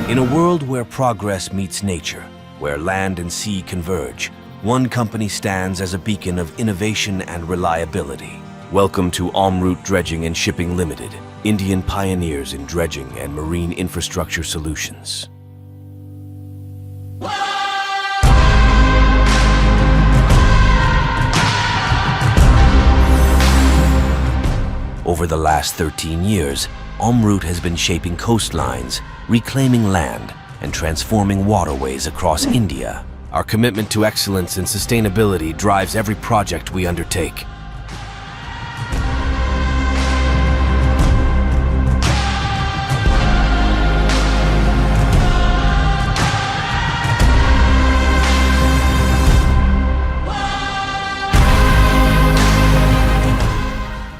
In a world where progress meets nature, where land and sea converge, one company stands as a beacon of innovation and reliability. Welcome to Amrut Dredging and Shipping Ltd, Indian pioneers in dredging and marine infrastructure solutions. Over the last 13 years, Amrut has been shaping coastlines, reclaiming land, and transforming waterways across India. Our commitment to excellence and sustainability drives every project we undertake.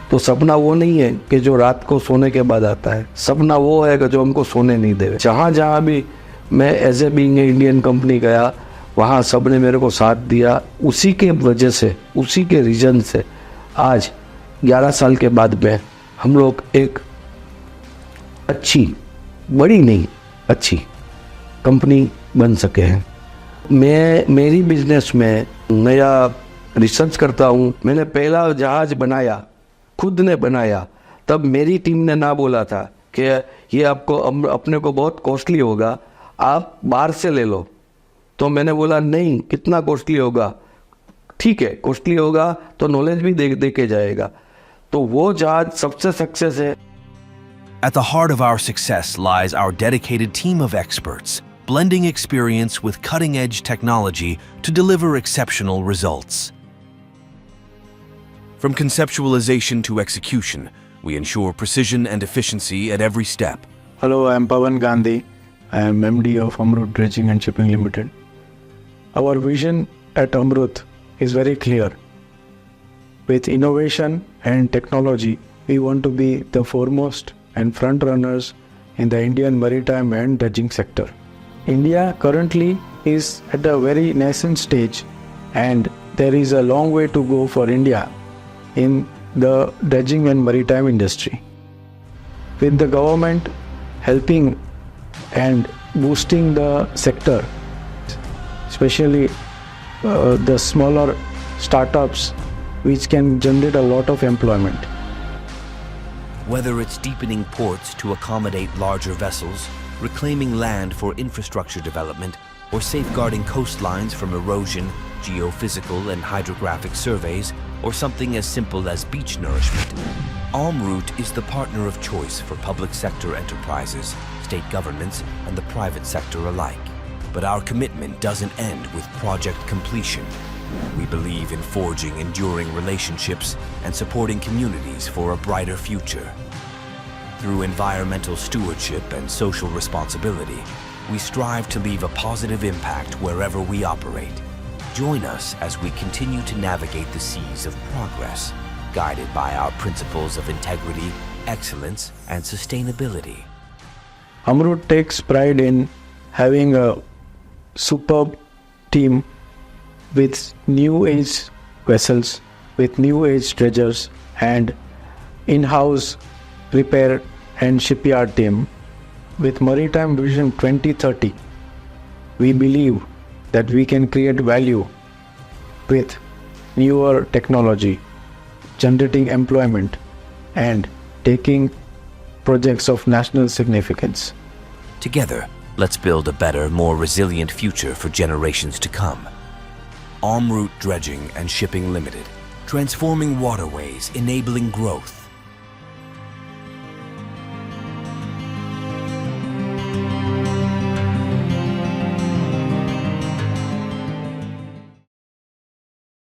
तो सपना वो नहीं है कि जो रात को सोने के बाद आता है, सपना वो है कि जो हमको सोने नहीं देवे। जहाँ जहाँ भी मैं as a being Indian company गया, वहाँ सब ने मेरे को साथ दिया। उसी के वजह से, उसी के रीजन से आज 11 साल के बाद में हम लोग एक अच्छी, बड़ी नहीं, अच्छी कंपनी बन सके हैं। मेरी बिजनेस में नया रिसर्च करता हूँ। मैंने पहला जहाज बनाया, खुद ने बनाया, तब मेरी टीम ने ना बोला था कि ये आपको अपने को बहुत कॉस्टली होगा, आप बाहर से ले लो। तो मैंने बोला नहीं, कितना कॉस्टली होगा? ठीक है, कॉस्टली होगा तो नॉलेज भी दे के जाएगा। तो वो जहाज सबसे सक्सेस है। At the heart of our success lies our dedicated team of experts, blending experience with cutting-edge technology to deliver exceptional results. From conceptualization to execution, we ensure precision and efficiency at every step. Hello, I am Pawan Gandhi. I am MD of Amrut Dredging and Shipping Ltd. Our vision at Amrut is very clear. With innovation and technology, we want to be the foremost and front runners in the Indian maritime and dredging sector. India currently is at a very nascent stage, and there is a long way to go for India in the dredging and maritime industry. With the government helping and boosting the sector, especially the smaller startups which can generate a lot of employment. Whether it's deepening ports to accommodate larger vessels, reclaiming land for infrastructure development, or safeguarding coastlines from erosion, geophysical and hydrographic surveys, or something as simple as beach nourishment, Amrut is the partner of choice for public sector enterprises, state governments, and the private sector alike. But our commitment doesn't end with project completion. We believe in forging enduring relationships and supporting communities for a brighter future. Through environmental stewardship and social responsibility, we strive to leave a positive impact wherever we operate. Join us as we continue to navigate the seas of progress, guided by our principles of integrity, excellence, and sustainability. Amrut takes pride in having a superb team with new age vessels, with new age dredgers, and in-house repair and shipyard team. With Maritime Vision 2030, we believe that we can create value with newer technology, generating employment, and taking projects of national significance. Together, let's build a better, more resilient future for generations to come. Amrut Dredging and Shipping Ltd, transforming waterways, enabling growth.